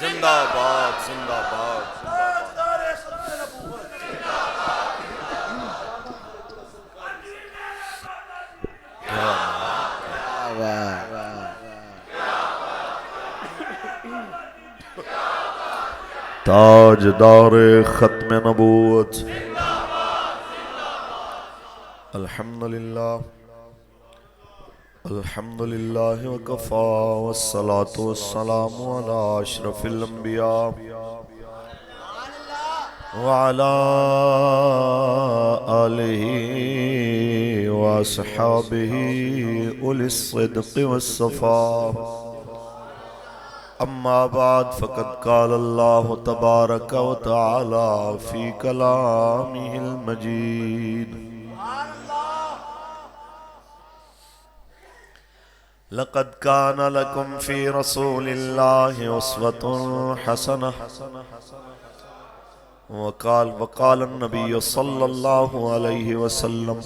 زندہ باد زندہ باد تاجدار ختم نبوت الحمدللہ الحمدللہ وکفا والصلاة والسلام علی اشرف الانبیاء وعلى آلہ واصحابہ اولی الصدق والصفاء اما بعد فقد قال اللہ تبارک وتعالی فی کلامہ المجید لقد كان لكم في رسول الله أسوة حسنة وقال النبي صلى الله عليه وسلم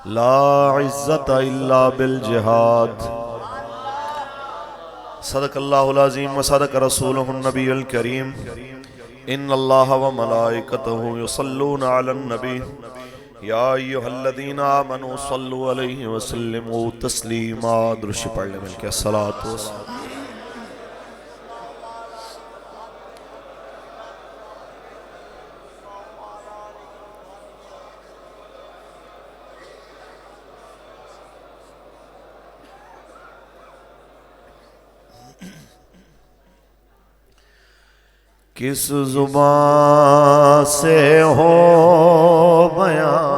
لا عزة إلا بالجهاد صدق الله العظيم وصدق رسوله النبي الكريم إن الله وملائكته يصلون على النبي یا ایہا الذین آمنوا صلوا علیہ وسلموا تسلیما درش پڑھ لیں مل کے الصلاة والسلام کس زبان سے ہو بیان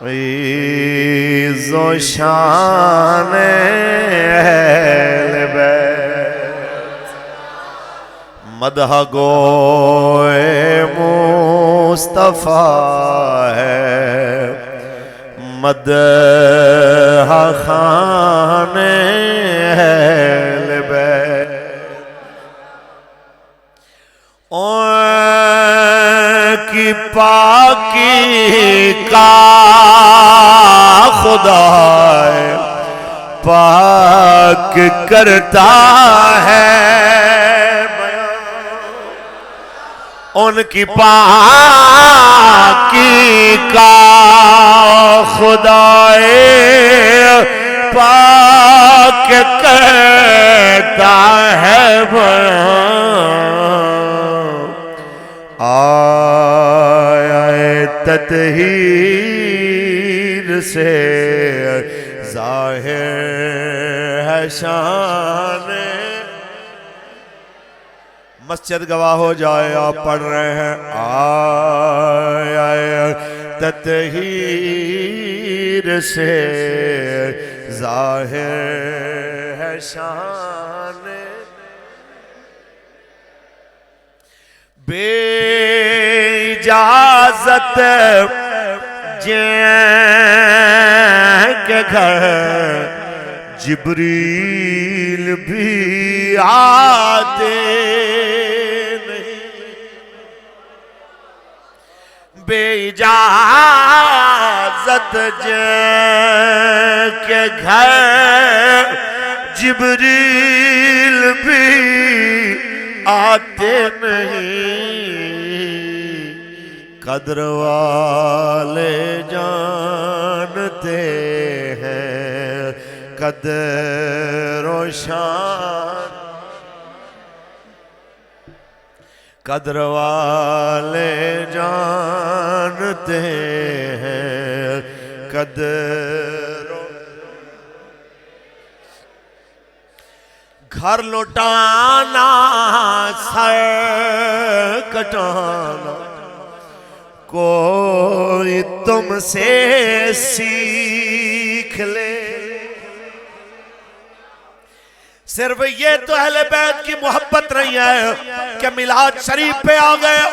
عز و شان اہل بیت مدح گوئے مصطفیٰ ہے مدح خان اہل بیت کی پاکی کا خدا پاک کرتا ہے ان کی پاکی کا خدا پاک کرتا ہے تطہیر سے ظاہر ہے شان مسجد گواہ ہو جائے آپ پڑھ رہے ہیں آئے تطہیر سے ظاہر ہے شان بے اجازت جن کے گھر جبریل بھی آتے نہیں بے اجازت جن کے گھر جبریل بھی آتے نہیں قدر والے جانتے ہیں قدر و شان قدر والے جانتے ہیں قدر گھر لوٹانا سر کٹانا کوئی تم سے سیکھ لے صرف یہ تو اہل بیت کی محبت نہیں ہے کہ میلاد شریف پہ آ گئے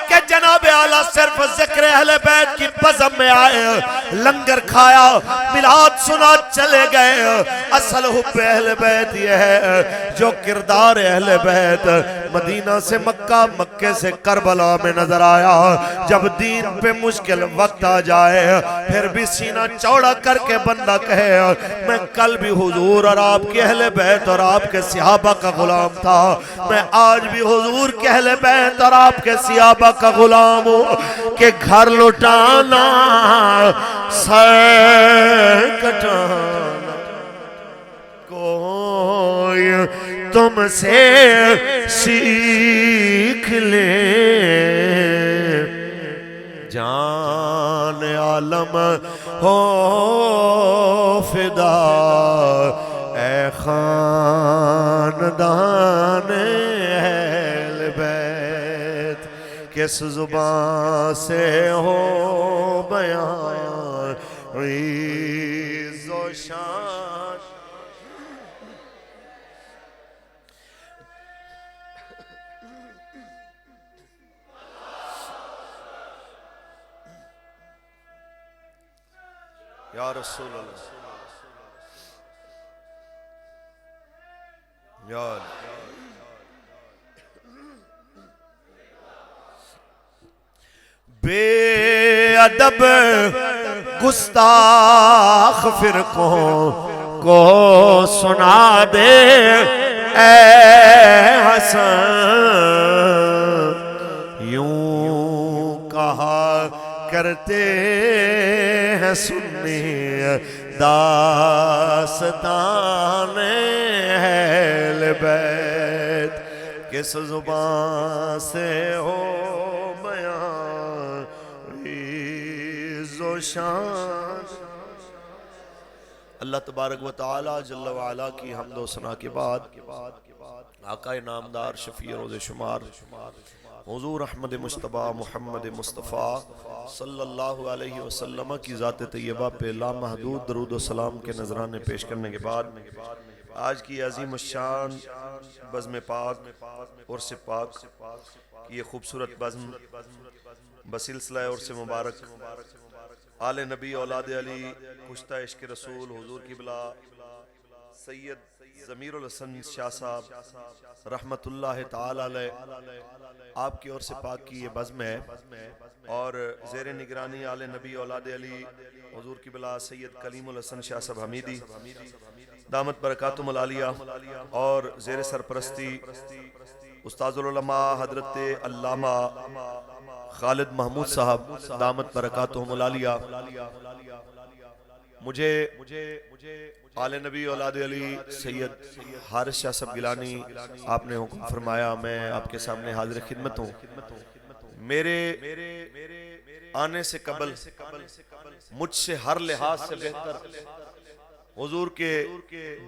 کہ جناب اعلیٰ صرف ذکر اہل بیت کی بزم میں آئے، لنگر کھایا، میلاد سنا، چلے گئے۔ اصل حب اہل بیت یہ ہے جو کردار اہل بیت مدینہ سے مکہ، مکہ سے کربلا میں نظر آیا۔ جب دین پہ مشکل وقت آ جائے پھر بھی سینہ چوڑا کر کے بندہ کہے میں کل بھی حضور اور آپ کے اہل بیت اور آپ کے صحابہ کا غلام تھا، میں آج بھی حضور کے اہل بیت اور آپ کے صحابہ کا غلام ہوں، کہ گھر لٹانا سر کٹانا کوئی تم سے سیکھ لے، جان عالم ہو فدا اے خاندان اہل بیت، کس زبان سے ہو بیان عز و شان۔ یا رسول اللہ، یا بے ادب گستاخ فرقوں کو سنا دے اے حسن، یوں کہا کرتے ہیں سنی داستان اہل بیت، کس زبان سے ہو بیان عز و شان۔ اللہ تبارک و تعالی جل وعلا کی حمد و ثنا کے بعد آقا نامدار شفیع روز شمار حضور احمد مصطفیٰ محمد مصطفیٰ صلی اللہ علیہ وسلم کی ذات طیبہ پہ لامحدود درود و سلام کے نذرانے پیش کرنے کے بعد آج کی عظیم الشان بزم پاک عرس پاک کی یہ خوبصورت بزم بسلسلہ عرس مبارک آل نبی اولاد علی کشتہ عشق رسول حضور قبلہ سید ضمیر الحسن شاہ صاحب رحمت اللہ تعالی علیہ آپ کی عرس پاک کی یہ بزم ہے، اور زیر نگرانی آل نبی اولاد علی حضور قبلہ سید کلیم الحسن شاہ صاحب حمیدی دامت برکاتہم العالیہ، اور زیر سرپرستی استاذ العلماء حضرت علامہ خالد محمود صاحب دامت برکاتہم العالیہ، مجھے آل نبی اولاد علی سید حارث شاہ صاحب گیلانی آپ نے حکم فرمایا میں آپ کے سامنے حاضر خدمت ہوں۔ میرے آنے سے قبل مجھ سے ہر لحاظ سے بہتر حضور کے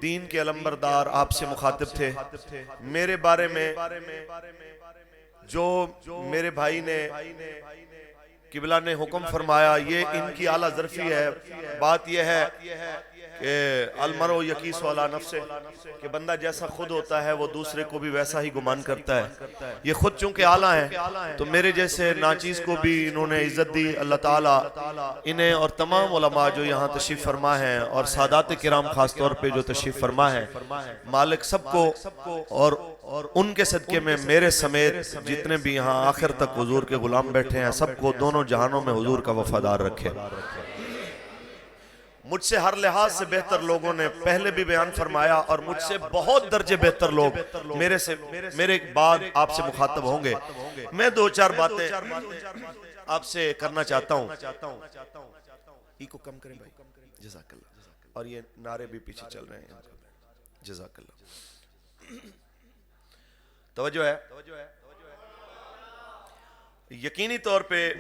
دین کے علمبردار آپ سے مخاطب تھے۔ میرے بارے میں جو میرے بھائی نے قبلہ نے حکم فرمایا یہ ان کی اعلیٰ ظرفی ہے۔ بات یہ ہے کہ المرء یقیس علی نفسہ، کہ بندہ جیسا خود ہوتا ہے وہ دوسرے کو بھی ویسا ہی گمان کرتا ہے۔ یہ خود چونکہ اعلیٰ ہیں تو میرے جیسے ناچیز کو بھی انہوں نے عزت دی، اللہ تعالیٰ انہیں اور تمام علماء جو یہاں تشریف فرما ہیں اور سادات کرام خاص طور پہ جو تشریف فرما ہیں، مالک سب کو اور ان کے صدقے میں میرے سمیت جتنے بھی یہاں آخر تک حضور کے غلام بیٹھے ہیں سب کو دونوں جہانوں میں حضور کا وفادار رکھے۔ مجھ سے ہر لحاظ سے بہتر لوگوں نے پہلے بھی بیان فرمایا، اور مجھ سے بہت درجے بہتر لوگ میرے بعد آپ سے مخاطب ہوں گے۔ میں دو چار باتیں آپ سے کرنا چاہتا ہوں۔ ای کو کم کریں بھائی، جزاک اللہ، اور یہ نعرے بھی پیچھے چل رہے ہیں، جزاک اللہ۔ توجہ ہے، یقینی طور پہ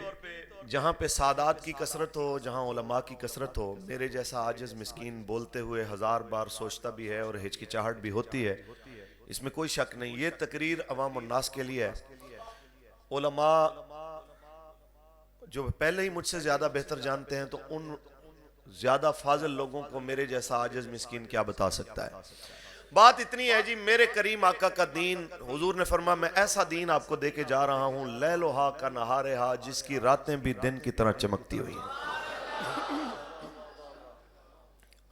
جہاں پہ سادات کی کثرت ہو، جہاں علماء کی کثرت ہو، میرے جیسا عاجز مسکین بولتے ہوئے ہزار بار سوچتا بھی ہے اور ہچکچاہٹ بھی ہوتی ہے، اس میں کوئی شک نہیں۔ یہ تقریر عوام الناس کے لیے ہے۔ علماء جو پہلے ہی مجھ سے زیادہ بہتر جانتے ہیں تو ان زیادہ فاضل لوگوں کو میرے جیسا عاجز مسکین کیا بتا سکتا ہے۔ بات اتنی ہے جی، میرے کریم آقا کا دین، حضور نے فرمایا میں ایسا دین آپ کو دے کے جا رہا ہوں، لیلھا کا نہارھا، جس کی راتیں بھی دن کی طرح چمکتی ہوئی ہیں۔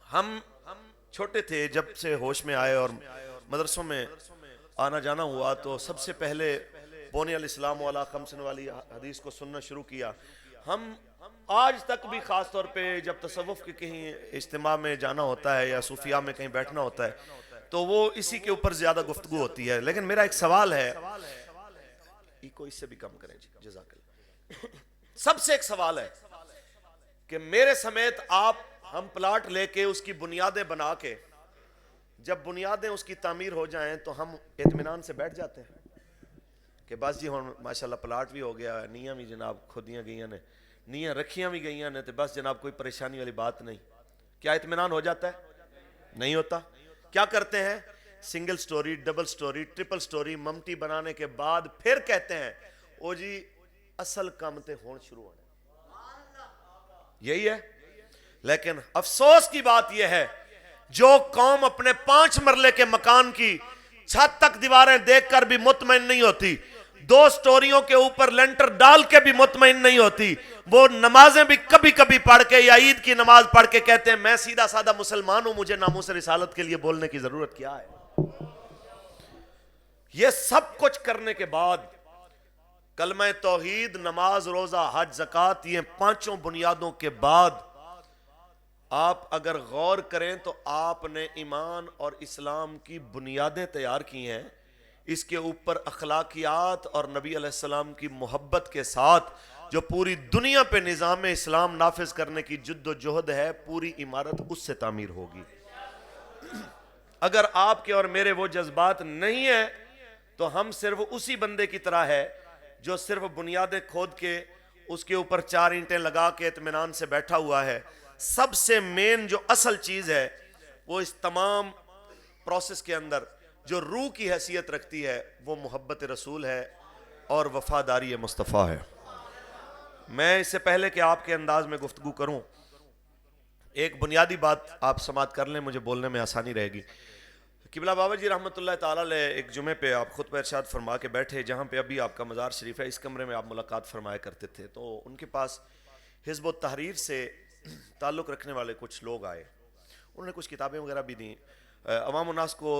ہم چھوٹے تھے، جب سے ہوش میں آئے اور مدرسوں میں آنا جانا ہوا تو سب سے پہلے بونی الاسلام والا خمسن والی حدیث کو سننا شروع کیا۔ ہم آج تک بھی خاص طور پہ جب تصوف کے کہیں اجتماع میں جانا ہوتا ہے یا صوفیاء میں کہیں بیٹھنا ہوتا ہے تو وہ اسی کے اوپر زیادہ گفتگو ہوتی ہے۔ لیکن میرا ایک سوال ہے، ایکو اس سے بھی کم کریں جی، جزاک اللہ۔ سب سے ایک سوال ہے کہ میرے سمیت آپ، ہم پلاٹ لے کے اس کی بنیادیں بنا کے جب بنیادیں اس کی تعمیر ہو جائیں تو ہم اطمینان سے بیٹھ جاتے ہیں کہ بس جی ہوں ماشاءاللہ پلاٹ بھی ہو گیا، نیاں بھی جناب کھودیاں گئیاں نے، نیاں رکھیاں بھی گئیاں نے، تو بس جناب کوئی پریشانی والی بات نہیں۔ کیا اطمینان ہو جاتا ہے؟ نہیں ہوتا۔ کیا کرتے ہیں؟ Single story, double story, triple story ممٹی بنانے کے بعد پھر کہتے ہیں او جی اصل کام تے ہون شروع ہونے۔ یہی ہے۔ لیکن افسوس کی بات یہ ہے جو قوم اپنے 5 مرلے کے مکان کی چھت تک دیواریں دیکھ کر بھی مطمئن نہیں ہوتی، 2 سٹوریوں کے اوپر لینٹر ڈال کے بھی مطمئن نہیں ہوتی، وہ نمازیں بھی کبھی کبھی پڑھ کے یا عید کی نماز پڑھ کے کہتے ہیں میں سیدھا سادہ مسلمان ہوں، مجھے ناموس رسالت کے لیے بولنے کی ضرورت کیا ہے؟ یہ سب کچھ کرنے کے بعد کلمہ توحید، نماز، روزہ، حج، زکوٰۃ، یہ 5 بنیادوں کے بعد آپ اگر غور کریں تو آپ نے ایمان اور اسلام کی بنیادیں تیار کی ہیں۔ اس کے اوپر اخلاقیات اور نبی علیہ السلام کی محبت کے ساتھ جو پوری دنیا پہ نظام اسلام نافذ کرنے کی جد و جہد ہے، پوری عمارت اس سے تعمیر ہوگی۔ اگر آپ کے اور میرے وہ جذبات نہیں ہیں تو ہم صرف اسی بندے کی طرح ہے جو صرف بنیادیں کھود کے اس کے اوپر 4 اینٹیں لگا کے اطمینان سے بیٹھا ہوا ہے۔ سب سے مین جو اصل چیز ہے وہ اس تمام پروسیس کے اندر جو روح کی حیثیت رکھتی ہے وہ محبت رسول ہے اور وفاداری مصطفیٰ ہے۔ میں اس سے پہلے کہ آپ کے انداز میں گفتگو کروں ایک بنیادی بات آپ سماعت کر لیں، مجھے بولنے میں آسانی رہے گی۔ قبلہ بابا جی رحمۃ اللہ تعالی علیہ ایک جمعے پہ آپ خطبہ ارشاد فرما کے بیٹھے، جہاں پہ ابھی آپ کا مزار شریف ہے، اس کمرے میں آپ ملاقات فرمایا کرتے تھے، تو ان کے پاس حزب التحریر سے تعلق رکھنے والے کچھ لوگ آئے، انہوں نے کچھ کتابیں وغیرہ بھی دیں۔ عوام الناس کو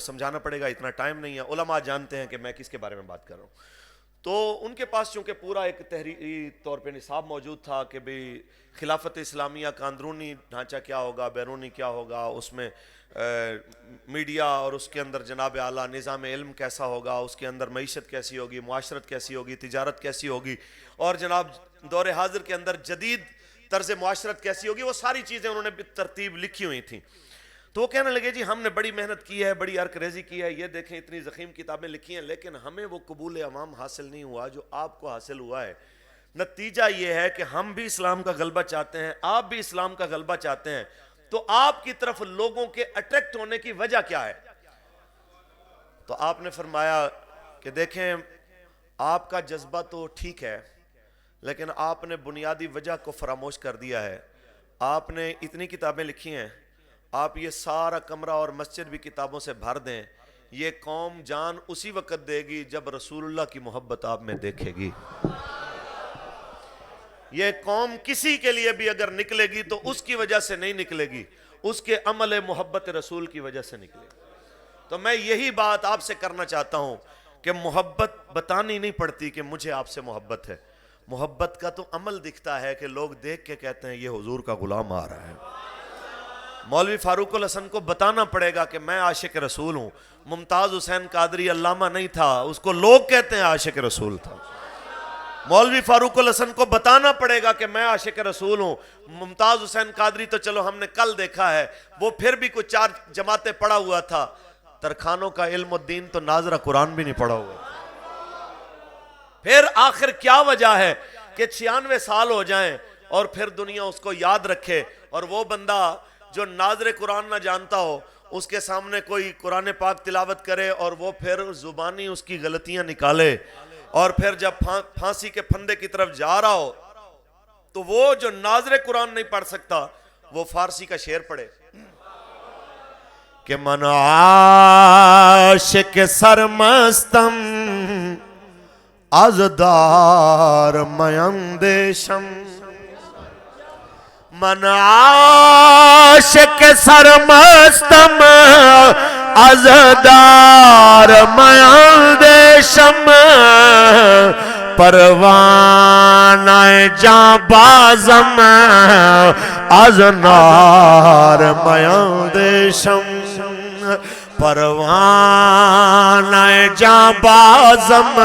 سمجھانا پڑے گا، اتنا ٹائم نہیں ہے، علماء جانتے ہیں کہ میں کس کے بارے میں بات کر رہا ہوں۔ تو ان کے پاس چونکہ پورا ایک تحریری طور پہ نصاب موجود تھا کہ بھئی خلافت اسلامیہ کا اندرونی ڈھانچہ کیا ہوگا، بیرونی کیا ہوگا، اس میں میڈیا اور اس کے اندر جناب اعلیٰ نظام علم کیسا ہوگا، اس کے اندر معیشت کیسی ہوگی، معاشرت کیسی ہوگی، تجارت کیسی ہوگی، اور جناب دور حاضر کے اندر جدید طرز معاشرت کیسی ہوگی، وہ ساری چیزیں انہوں نے ترتیب لکھی ہوئی تھیں۔ تو وہ کہنے لگے جی ہم نے بڑی محنت کی ہے، بڑی عرق ریزی کی ہے، یہ دیکھیں اتنی ضخیم کتابیں لکھی ہیں، لیکن ہمیں وہ قبول عوام حاصل نہیں ہوا جو آپ کو حاصل ہوا ہے۔ نتیجہ یہ ہے کہ ہم بھی اسلام کا غلبہ چاہتے ہیں، آپ بھی اسلام کا غلبہ چاہتے ہیں، تو آپ کی طرف لوگوں کے اٹریکٹ ہونے کی وجہ کیا ہے؟ تو آپ نے فرمایا کہ دیکھیں آپ کا جذبہ تو ٹھیک ہے، لیکن آپ نے بنیادی وجہ کو فراموش کر دیا ہے۔ آپ نے اتنی کتابیں لکھی ہیں، آپ یہ سارا کمرہ اور مسجد بھی کتابوں سے بھر دیں، یہ قوم جان اسی وقت دے گی جب رسول اللہ کی محبت آپ میں دیکھے گی۔ یہ قوم کسی کے لیے بھی اگر نکلے گی تو اس کی وجہ سے نہیں نکلے گی، اس کے عمل محبت رسول کی وجہ سے نکلے گی۔ تو میں یہی بات آپ سے کرنا چاہتا ہوں کہ محبت بتانی نہیں پڑتی کہ مجھے آپ سے محبت ہے، محبت کا تو عمل دکھتا ہے کہ لوگ دیکھ کے کہتے ہیں یہ حضور کا غلام آ رہا ہے۔ مولوی فاروق الحسن کو بتانا پڑے گا کہ میں عاشق رسول ہوں، ممتاز حسین قادری علامہ نہیں تھا، اس کو لوگ کہتے ہیں عاشق رسول تھا۔ مولوی فاروق الحسن کو بتانا پڑے گا کہ میں عاشق رسول ہوں، ممتاز حسین قادری تو چلو ہم نے کل دیکھا ہے، وہ پھر بھی کچھ 4 جماعتیں پڑھا ہوا تھا، ترخانوں کا علم الدین تو ناظرہ قرآن بھی نہیں پڑھا ہوا۔ پھر آخر کیا وجہ ہے کہ 96 سال ہو جائیں اور پھر دنیا اس کو یاد رکھے، اور وہ بندہ جو ناظر قرآن نہ جانتا ہو اس کے سامنے کوئی قرآن پاک تلاوت کرے اور وہ پھر زبانی اس کی غلطیاں نکالے، اور پھر جب پھانسی کے پھندے کی طرف جا رہا ہو تو وہ جو ناظر قرآن نہیں پڑھ سکتا وہ فارسی کا شعر پڑھے۔ کہ من عاشق سرمستم از دار میندیشم، من عاشق سرمستم از دار میندیشم، پروانہ جاں بازم از نار میندیشم، پروانہ جاں بازم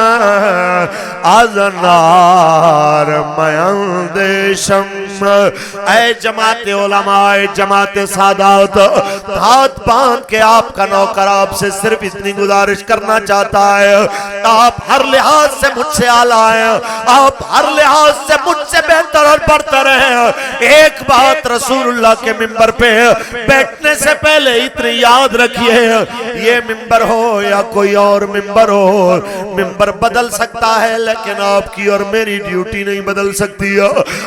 از نار میندیشم۔ اے جماعت علماء، جماعت سادات، ہاتھ باندھ کے آپ کا نوکر آپ سے صرف اتنی گزارش کرنا چاہتا ہے، آپ ہر لحاظ سے مجھ سے اعلیٰ ہیں، آپ ہر لحاظ سے مجھ سے بہتر اور برتر ہیں۔ ایک بات رسول اللہ کے ممبر پہ بیٹھنے سے پہلے اتنی یاد رکھیے، یہ ممبر ہو یا کوئی اور ممبر ہو، ممبر بدل سکتا ہے لیکن آپ کی اور میری ڈیوٹی نہیں بدل سکتی۔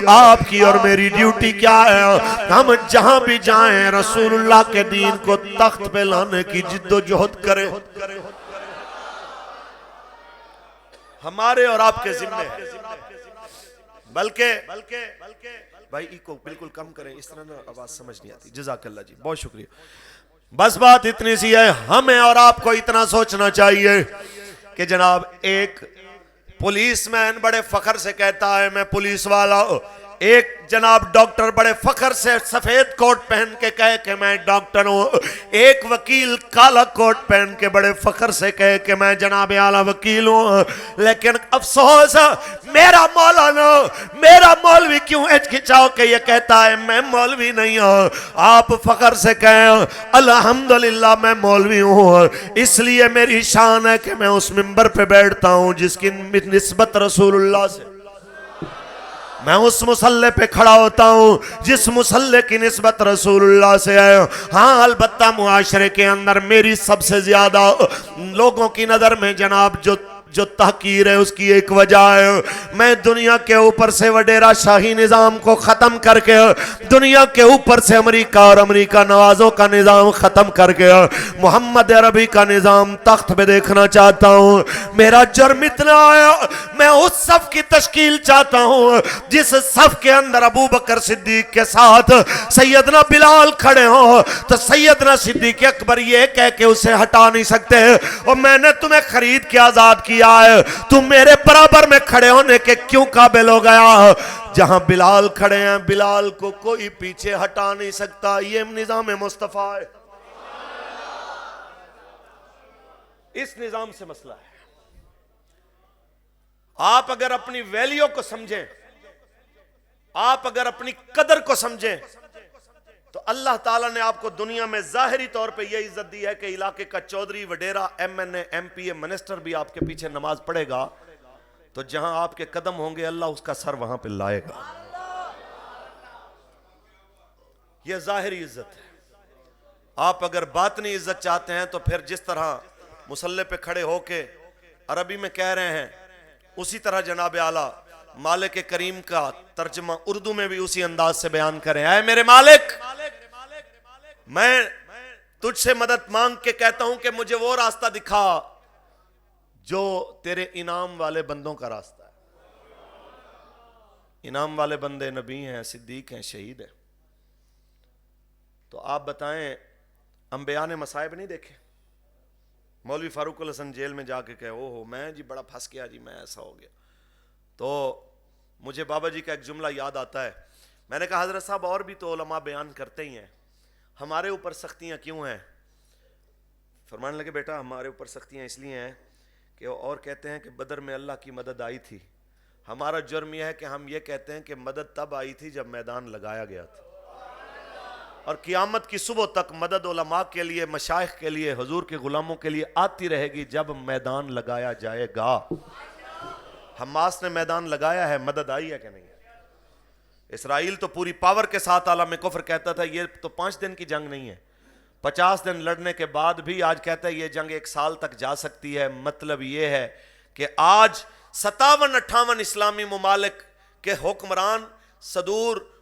آپ کی اور میری ڈیوٹی کیا ہے؟ ہم جہاں بھی جائیں رسول اللہ کے دین کو تخت پہ لانے کی جد و جہد کریں، ہمارے اور آپ کے ذمہ ہے۔ بلکہ بھائی ای کو بالکل کم کریں، اس طرح آواز سمجھ نہیں آتی۔ جزاک اللہ جی، بہت شکریہ۔ بس بات اتنی سی ہے، ہمیں اور آپ کو اتنا سوچنا چاہیے کہ جناب ایک پولیس مین بڑے فخر سے کہتا ہے میں پولیس والا ہوں، ایک جناب ڈاکٹر بڑے فخر سے سفید کوٹ پہن کے کہے کہ میں ڈاکٹر ہوں، ایک وکیل کالا کوٹ پہن کے بڑے فخر سے کہے کہ میں جناب اعلیٰ وکیل ہوں۔ لیکن افسوس میرا مولانا، میرا مولوی کیوں ہچکچاؤ کہ یہ کہتا ہے میں مولوی نہیں ہوں؟ آپ فخر سے کہیں الحمدللہ میں مولوی ہوں، اس لیے میری شان ہے کہ میں اس ممبر پہ بیٹھتا ہوں جس کی نسبت رسول اللہ سے، میں اس مصلی پہ کھڑا ہوتا ہوں جس مصلی کی نسبت رسول اللہ سے ہے۔ ہاں البتہ معاشرے کے اندر میری سب سے زیادہ لوگوں کی نظر میں جناب جو تحقیر ہے اس کی ایک وجہ ہے، میں دنیا کے اوپر سے وڈیرا شاہی نظام کو ختم کر کے، دنیا کے اوپر سے امریکہ اور امریکہ نوازوں کا نظام ختم کر کے محمد عربی کا نظام تخت پہ دیکھنا چاہتا ہوں۔ میرا جرم اتنا آیا، میں اس صف کی تشکیل چاہتا ہوں جس صف کے اندر ابو بکر صدیق کے ساتھ سیدنا بلال کھڑے ہوں، تو سیدنا صدیق اکبر یہ کہہ کے اسے ہٹا نہیں سکتے اور میں نے تمہیں خرید کے آزاد کیا ہے، تم میرے برابر میں کھڑے ہونے کے کیوں قابل ہو گیا؟ جہاں بلال کھڑے ہیں بلال کو کوئی پیچھے ہٹا نہیں سکتا، یہ نظام مصطفیٰ ہے، اس نظام سے مسئلہ ہے۔ آپ اگر اپنی ویلیو کو سمجھیں، آپ اگر اپنی قدر کو سمجھیں تو اللہ تعالیٰ نے آپ کو دنیا میں ظاہری طور پہ یہ عزت دی ہے کہ علاقے کا چودھری، وڈیرا، ایم این اے، ایم پی اے، منسٹر بھی آپ کے پیچھے نماز پڑھے گا تو جہاں آپ کے قدم ہوں گے اللہ اس کا سر وہاں پہ لائے گا۔ یہ ظاہری عزت ہے۔ آپ اگر باطنی عزت چاہتے ہیں تو پھر جس طرح مصلی پہ کھڑے ہو کے عربی میں کہہ رہے ہیں اسی طرح جناب اعلیٰ مالک کریم کا ترجمہ اردو میں بھی اسی انداز سے بیان کریں۔ اے میرے مالک، میں تجھ سے مدد مانگ کے کہتا ہوں کہ مجھے وہ راستہ دکھا جو تیرے انعام والے بندوں کا راستہ ہے۔ انعام والے بندے نبی ہیں، صدیق ہیں، شہید ہیں۔ تو آپ بتائیں انبیاء نے مصائب نہیں دیکھے؟ مولوی فاروق الحسن جیل میں جا کے کہے اوہ میں جی بڑا پھنس گیا جی، میں ایسا ہو گیا۔ تو مجھے بابا جی کا ایک جملہ یاد آتا ہے، میں نے کہا حضرت صاحب اور بھی تو علماء بیان کرتے ہی ہیں، ہمارے اوپر سختیاں کیوں ہیں؟ فرمانے لگے بیٹا ہمارے اوپر سختیاں اس لیے ہیں کہ اور کہتے ہیں کہ بدر میں اللہ کی مدد آئی تھی، ہمارا جرم یہ ہے کہ ہم یہ کہتے ہیں کہ مدد تب آئی تھی جب میدان لگایا گیا تھا، اور قیامت کی صبح تک مدد علماء کے لیے، مشائخ کے لیے، حضور کے غلاموں کے لیے آتی رہے گی جب میدان لگایا جائے گا۔ حماس نے میدان لگایا ہے، مدد آئی ہے کہ نہیں؟ اسرائیل تو پوری پاور کے ساتھ عالم کفر کہتا تھا یہ تو 5 دن کی جنگ نہیں ہے، 50 دن لڑنے کے بعد بھی آج کہتا ہے یہ جنگ 1 سال تک جا سکتی ہے۔ مطلب یہ ہے کہ آج 57-58 اسلامی ممالک کے حکمران صدور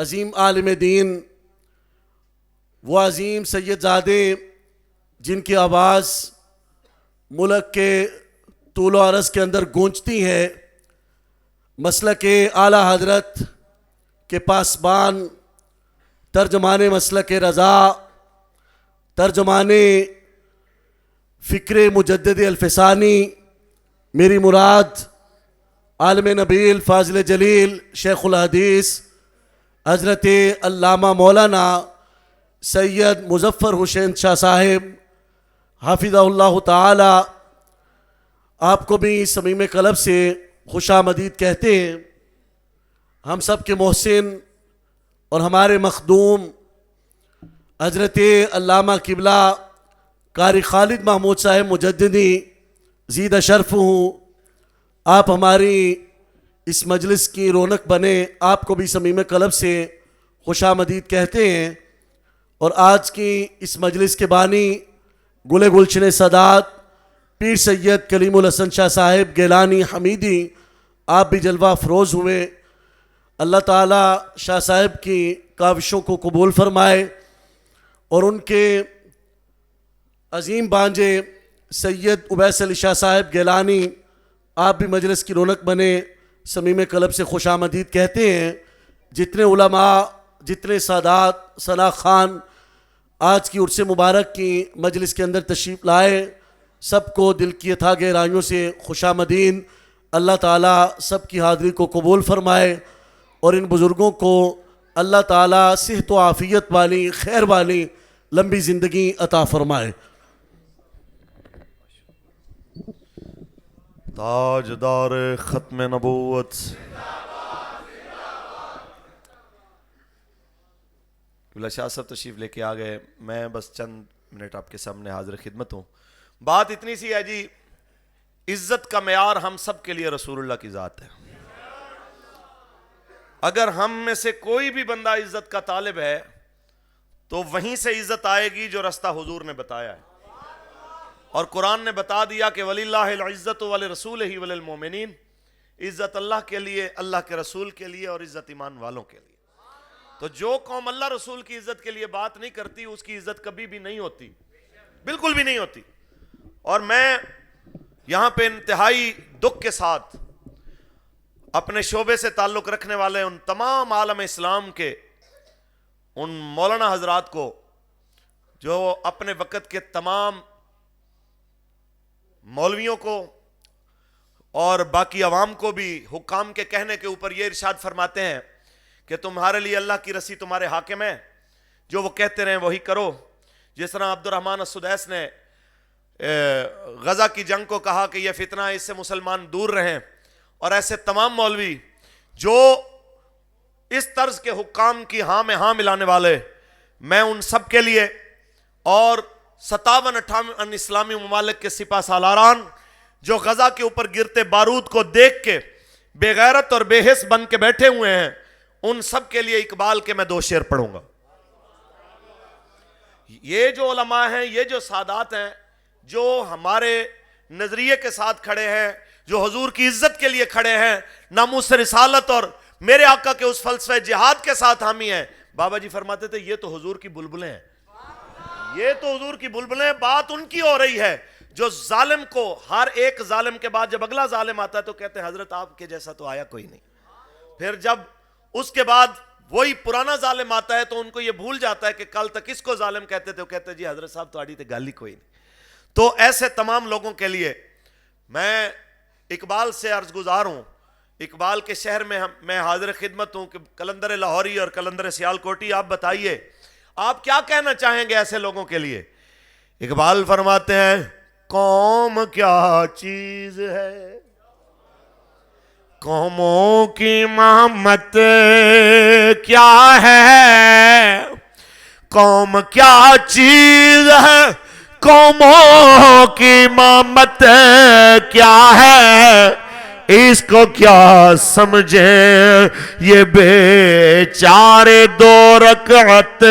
عظیم عالم دین، وہ عظیم سید زادے جن کی آواز ملک کے طول و عرض کے اندر گونجتی ہے، مسلک اعلیٰ حضرت کے پاسبان، ترجمان مسلک رضا، ترجمان فکر مجدد الفسانی، میری مراد عالم نبیل فاضل جلیل شیخ الحدیث حضرت علامہ مولانا سید مظفر حسین شاہ صاحب حافظہ اللہ تعالی، آپ کو بھی صمیم قلب سے خوش آمدید کہتے ہیں۔ ہم سب کے محسن اور ہمارے مخدوم حضرت علامہ قبلہ قاری خالد محمود صاحب مجددی زیدہ شرف ہوں، آپ ہماری اس مجلس کی رونق بنے، آپ کو بھی صمیم قلب سے خوش آمدید کہتے ہیں۔ اور آج کی اس مجلس کے بانی گل گلشن سادات پیر سید کلیم الحسن شاہ صاحب گیلانی حمیدی، آپ بھی جلوہ افروز ہوئے۔ اللہ تعالیٰ شاہ صاحب کی کاوشوں کو قبول فرمائے اور ان کے عظیم بانجے سید عبیس علی شاہ صاحب گیلانی، آپ بھی مجلس کی رونق بنے، صمیم قلب سے خوش آمدید کہتے ہیں۔ جتنے علماء، جتنے سادات، ثنا خان آج کی عرس مبارک کی مجلس کے اندر تشریف لائے، سب کو دل کی اتھا گہرائیوں سے خوش آمدید۔ اللہ تعالیٰ سب کی حاضری کو قبول فرمائے اور ان بزرگوں کو اللہ تعالیٰ صحت و عافیت والی، خیر والی لمبی زندگی عطا فرمائے۔ تاجدار ختم نبوت قبلہ شاہ صاحب تشریف لے کے آ گئے، میں بس چند منٹ آپ کے سامنے حاضر خدمت ہوں۔ بات اتنی سی ہے جی، عزت کا معیار ہم سب کے لیے رسول اللہ کی ذات ہے۔ اگر ہم میں سے کوئی بھی بندہ عزت کا طالب ہے تو وہیں سے عزت آئے گی جو رستہ حضور نے بتایا ہے، اور قرآن نے بتا دیا کہ وَلِلَّهِ الْعِزَّةُ وَلِرَسُولِهِ وَلِلْمُؤْمِنِينَ، عزت اللہ کے لیے، اللہ کے رسول کے لیے، اور عزت ایمان والوں کے لیے۔ تو جو قوم اللہ رسول کی عزت کے لیے بات نہیں کرتی، اس کی عزت کبھی بھی نہیں ہوتی، بالکل بھی نہیں ہوتی۔ اور میں یہاں پہ انتہائی دکھ کے ساتھ اپنے شعبے سے تعلق رکھنے والے ان تمام عالم اسلام کے ان مولانا حضرات کو جو اپنے وقت کے تمام مولویوں کو اور باقی عوام کو بھی حکام کے کہنے کے اوپر یہ ارشاد فرماتے ہیں کہ تمہارے لیے اللہ کی رسی تمہارے حاکم ہے، جو وہ کہتے رہیں وہی کرو۔ جس طرح عبد الرحمن السدیس نے غزہ کی جنگ کو کہا کہ یہ فتنہ ہے، اس سے مسلمان دور رہیں، اور ایسے تمام مولوی جو اس طرز کے حکام کی ہاں میں ہاں ملانے والے، میں ان سب کے لیے اور 57-58 اسلامی ممالک کے سپہ سالاران جو غزہ کے اوپر گرتے بارود کو دیکھ کے بے غیرت اور بے حس بن کے بیٹھے ہوئے ہیں، ان سب کے لیے اقبال کے میں 2 شعر پڑھوں گا۔ یہ جو علماء ہیں، یہ جو سادات ہیں، جو ہمارے نظریے کے ساتھ کھڑے ہیں، جو حضور کی عزت کے لیے کھڑے ہیں، ناموس رسالت اور میرے آقا کے اس فلسفہ جہاد کے ساتھ حامی ہیں، بابا جی فرماتے تھے یہ تو حضور کی بلبلیں ہیں، یہ تو حضور کی بلبلیں۔ بات ان کی ہو رہی ہے جو ظالم کو، ہر ایک ظالم کے بعد جب اگلا ظالم آتا ہے تو کہتے ہیں حضرت آپ کے جیسا تو آیا کوئی نہیں۔ پھر جب اس کے بعد وہی پرانا ظالم آتا ہے تو ان کو یہ بھول جاتا ہے کہ کل تک اس کو ظالم کہتے تھے، وہ کہتے ہیں جی حضرت صاحب تو آڑی تے گالی کوئی نہیں۔ تو ایسے تمام لوگوں کے لیے میں اقبال سے عرض گزار ہوں، اقبال کے شہر میں میں حاضر خدمت ہوں کہ قلندر لاہوری اور قلندر سیالکوٹی، آپ بتائیے آپ کیا کہنا چاہیں گے ایسے لوگوں کے لیے۔ اقبال فرماتے ہیں قوم کیا چیز ہے، قوموں کی محمت کیا ہے، قوم کیا چیز ہے، قوموں کی محمت کیا ہے، اس کو کیا سمجھیں یہ بیچارے 2 رکعت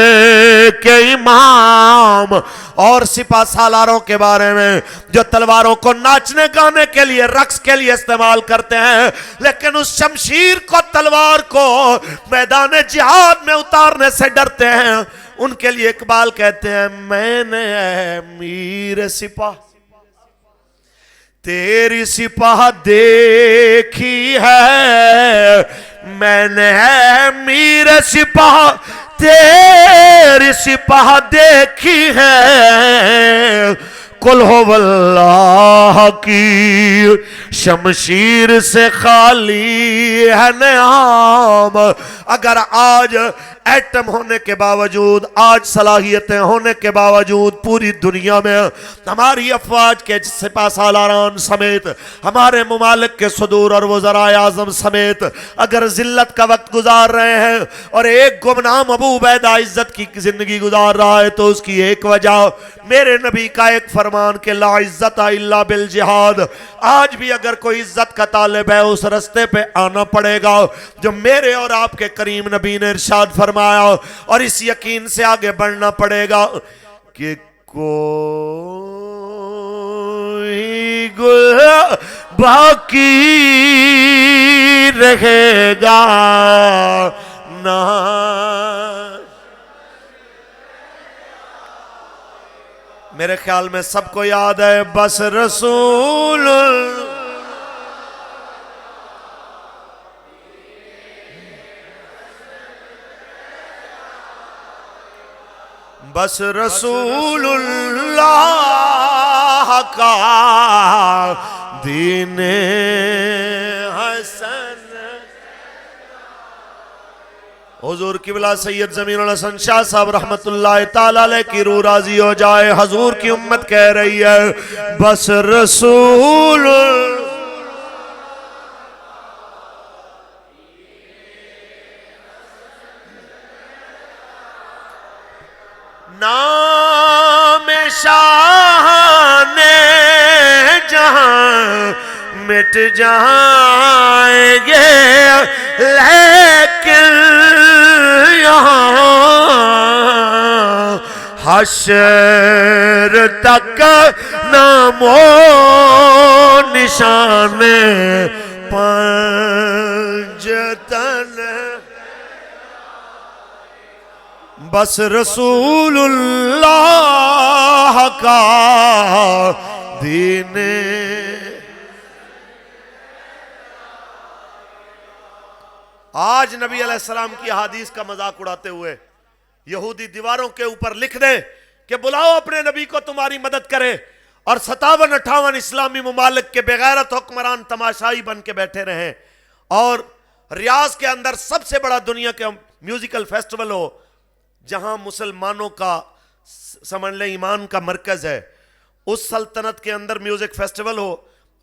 کے امام عام اور سپاہ سالاروں کے بارے میں جو تلواروں کو ناچنے گانے کے لیے رقص کے لیے استعمال کرتے ہیں، لیکن اس شمشیر کو تلوار کو میدان جہاد میں اتارنے سے ڈرتے ہیں، ان کے لیے اقبال کہتے ہیں میں نے اے میر سپاہ تیری سپاہ دیکھی ہے، میں نے اے میر سپاہ تیری سپاہ دیکھی ہے، قل هو اللہ کی شمشیر سے خالی ہے نعام۔ اگر آج ایٹم ہونے کے باوجود، آج صلاحیتیں ہونے کے باوجود پوری دنیا میں ہماری افواج کے سپاہ سالاران سمیت، ہمارے ممالک کے صدور اور وزرائے اعظم سمیت اگر ذلت کا وقت گزار رہے ہیں اور ایک گمنام ابو عبیدہ عزت کی زندگی گزار رہا ہے، تو اس کی ایک وجہ میرے نبی کا ایک فرمان کہ لا عزت الا بالجہاد۔ آج بھی اگر کوئی عزت کا طالب ہے، اس رستے پہ آنا پڑے گا جو میرے اور آپ کے کریم نبی نے ارشاد فرمایا، اور اس یقین سے آگے بڑھنا پڑے گا کہ کوئی گل باقی رہے گا نہ۔ میرے خیال میں سب کو یاد ہے بس رسول بس رسول اللہ کا دین حسن۔ حضور قبلہ سید زمین الحسن شاہ صاحب رحمت اللہ تعالیٰ علیہ کی روح راضی ہو جائے، حضور کی امت کہہ رہی ہے بس رسول نام شاہ نے جہاں مٹ جائیں گے، لیکن یہاں حشر تک نام و نشان پنجتن۔ بس رسول اللہ کا دین۔ آج نبی علیہ السلام کی حدیث کا مذاق اڑاتے ہوئے یہودی دیواروں کے اوپر لکھ دے کہ بلاؤ اپنے نبی کو تمہاری مدد کرے، اور 57-58 اسلامی ممالک کے بغیرت حکمران تماشائی بن کے بیٹھے رہیں، اور ریاض کے اندر سب سے بڑا دنیا کے میوزیکل فیسٹیول ہو، جہاں مسلمانوں کا سمجھ لیں ایمان کا مرکز ہے، اس سلطنت کے اندر میوزک فیسٹیول ہو،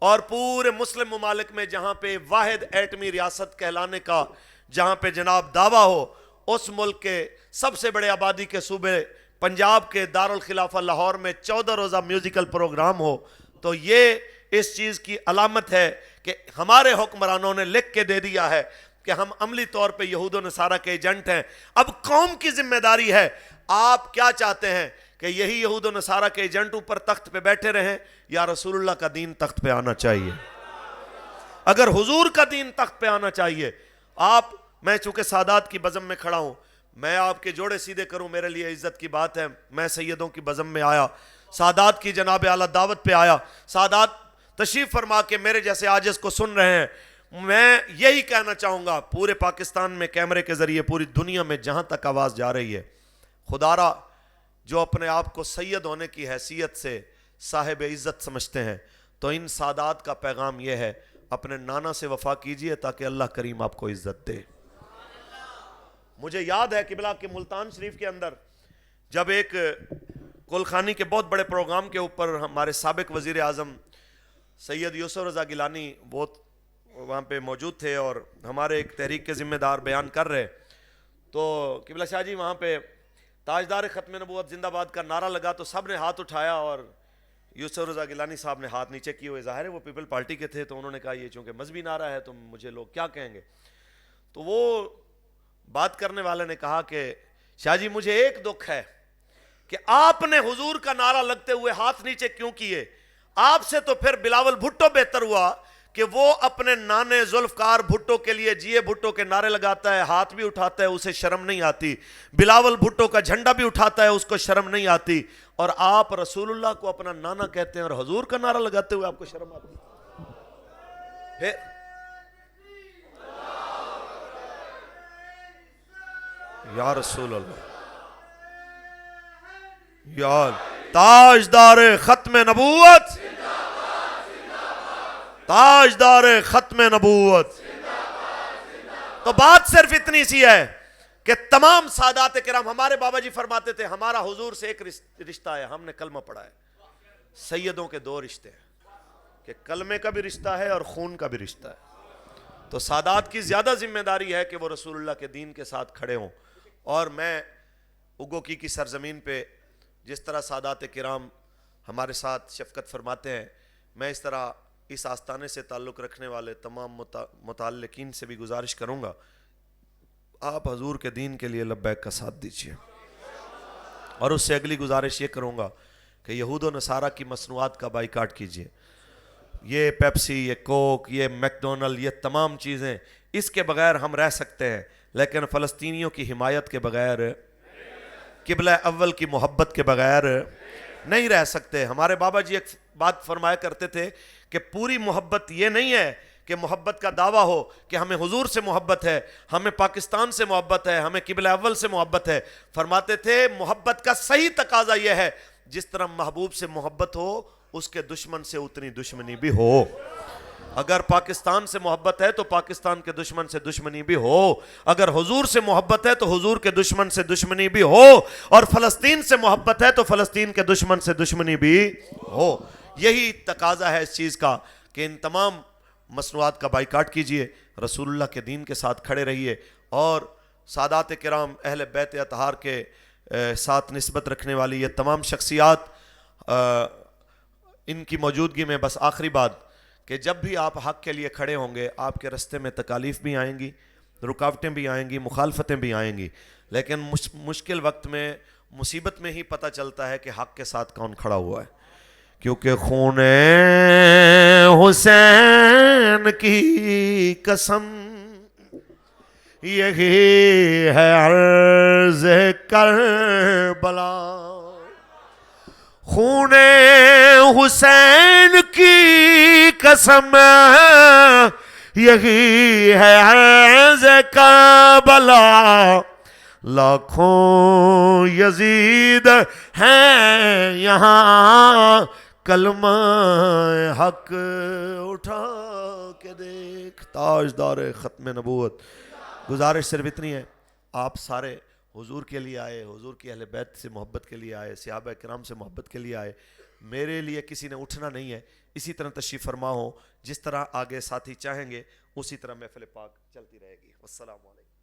اور پورے مسلم ممالک میں جہاں پہ واحد ایٹمی ریاست کہلانے کا جہاں پہ جناب دعویٰ ہو، اس ملک کے سب سے بڑے آبادی کے صوبے پنجاب کے دارالخلافہ لاہور میں 14 روزہ میوزیکل پروگرام ہو، تو یہ اس چیز کی علامت ہے کہ ہمارے حکمرانوں نے لکھ کے دے دیا ہے کہ ہم عملی طور پہ یہود و نصارہ کے ایجنٹ ہیں۔ اب قوم کی ذمہ داری ہے، آپ کیا چاہتے ہیں کہ یہی یہود و نصارہ کے ایجنٹ اوپر تخت پہ بیٹھے رہیں یا رسول اللہ کا دین تخت پہ آنا چاہیے؟ اگر حضور کا دین تخت پہ آنا چاہیے، میں چونکہ سادات کی بزم میں کھڑا ہوں، میں آپ کے جوڑے سیدھے کروں میرے لیے عزت کی بات ہے، میں سیدوں کی بزم میں آیا، سادات کی جناب اعلیٰ دعوت پہ آیا، سادات تشریف فرما کے میرے جیسے عاجز کو سن رہے ہیں۔ میں یہی کہنا چاہوں گا پورے پاکستان میں کیمرے کے ذریعے پوری دنیا میں جہاں تک آواز جا رہی ہے، خدارا جو اپنے آپ کو سید ہونے کی حیثیت سے صاحب عزت سمجھتے ہیں، تو ان سادات کا پیغام یہ ہے اپنے نانا سے وفا کیجئے تاکہ اللہ کریم آپ کو عزت دے۔ مجھے یاد ہے قبلہ کے ملتان شریف کے اندر جب ایک کلخانی کے بہت بڑے پروگرام کے اوپر ہمارے سابق وزیر اعظم سید یوسف رضا گیلانی بہت وہاں پہ موجود تھے اور ہمارے ایک تحریک کے ذمہ دار بیان کر رہے، تو قبلہ شاہ جی وہاں پہ تاجدار ختم نبوت زندہ باد کا نعرہ لگا تو سب نے ہاتھ اٹھایا، اور یوسف رضا گیلانی صاحب نے ہاتھ نیچے کیے ہوئے، ظاہر ہے وہ پیپل پارٹی کے تھے، تو انہوں نے کہا یہ چونکہ مذہبی نعرہ ہے تو مجھے لوگ کیا کہیں گے۔ تو وہ بات کرنے والے نے کہا کہ شاہ جی مجھے ایک دکھ ہے کہ آپ نے حضور کا نعرہ لگتے ہوئے ہاتھ نیچے کیوں کیے؟ آپ سے تو پھر بلاول بھٹو بہتر ہوا کہ وہ اپنے نانے ذوالفقار بھٹو کے لیے جیے بھٹو کے نعرے لگاتا ہے، ہاتھ بھی اٹھاتا ہے، اسے شرم نہیں آتی، بلاول بھٹو کا جھنڈا بھی اٹھاتا ہے، اس کو شرم نہیں آتی، اور آپ رسول اللہ کو اپنا نانا کہتے ہیں اور حضور کا نعرہ لگاتے ہوئے آپ کو شرم آتی ہے؟ یا رسول اللہ، یا تاجدار ختم نبوت، تاجدار ختم نبوت۔ تو بات صرف اتنی سی ہے کہ تمام سادات کرام، ہمارے بابا جی فرماتے تھے ہمارا حضور سے ایک رشتہ ہے، ہم نے کلمہ پڑھا ہے۔ سیدوں کے دو رشتے ہیں کہ کلمے کا بھی رشتہ ہے اور خون کا بھی رشتہ ہے۔ تو سادات کی زیادہ ذمہ داری ہے کہ وہ رسول اللہ کے دین کے ساتھ کھڑے ہوں۔ اور میں اگوکی کی سرزمین پہ جس طرح سادات کرام ہمارے ساتھ شفقت فرماتے ہیں، میں اس طرح اس آستانے سے تعلق رکھنے والے تمام متعلقین سے بھی گزارش کروں گا، آپ حضور کے دین کے لیے لبیک کا ساتھ دیجیے۔ اور اس سے اگلی گزارش یہ کروں گا کہ یہود و نصارہ کی مصنوعات کا بائیکاٹ کیجیے۔ یہ پیپسی، یہ کوک، یہ میکڈونلڈ، یہ تمام چیزیں، اس کے بغیر ہم رہ سکتے ہیں، لیکن فلسطینیوں کی حمایت کے بغیر، قبلہ اول کی محبت کے بغیر نہیں رہ سکتے۔ ہمارے بابا جی ایک بات فرمایا کرتے تھے کہ پوری محبت یہ نہیں ہے کہ محبت کا دعویٰ ہو کہ ہمیں حضور سے محبت ہے، ہمیں پاکستان سے محبت ہے، ہمیں قبلہ اول سے محبت ہے۔ فرماتے تھے محبت کا صحیح تقاضا یہ ہے جس طرح محبوب سے محبت ہو اس کے دشمن سے اتنی دشمنی بھی ہو۔ اگر پاکستان سے محبت ہے تو پاکستان کے دشمن سے دشمنی بھی ہو، اگر حضور سے محبت ہے تو حضور کے دشمن سے دشمنی بھی ہو، اور فلسطین سے محبت ہے تو فلسطین کے دشمن سے دشمنی بھی ہو۔ یہی تقاضا ہے اس چیز کا کہ ان تمام مصنوعات کا بائیکاٹ کیجئے، رسول اللہ کے دین کے ساتھ کھڑے رہیے، اور سادات کرام اہل بیت اطہار کے ساتھ نسبت رکھنے والی یہ تمام شخصیات، ان کی موجودگی میں بس آخری بات کہ جب بھی آپ حق کے لیے کھڑے ہوں گے، آپ کے رستے میں تکالیف بھی آئیں گی، رکاوٹیں بھی آئیں گی، مخالفتیں بھی آئیں گی، لیکن مشکل وقت میں، مصیبت میں ہی پتہ چلتا ہے کہ حق کے ساتھ کون کھڑا ہوا ہے، کیونکہ خون حسین کی قسم یہی ہے عرض کربلا، خون حسین کی قسم یہی ہے عرض کربلا، لاکھوں یزید ہیں یہاں، کلمہ حق اٹھا کے دیکھ، تاجدار ختم نبوت۔ گزارش صرف اتنی ہے، آپ سارے حضور کے لیے آئے، حضور کی اہل بیت سے محبت کے لیے آئے، صحابہ کرام سے محبت کے لیے آئے، میرے لیے کسی نے اٹھنا نہیں ہے، اسی طرح تشریف فرما ہو، جس طرح آگے ساتھی چاہیں گے اسی طرح محفل پاک چلتی رہے گی۔ والسلام علیکم۔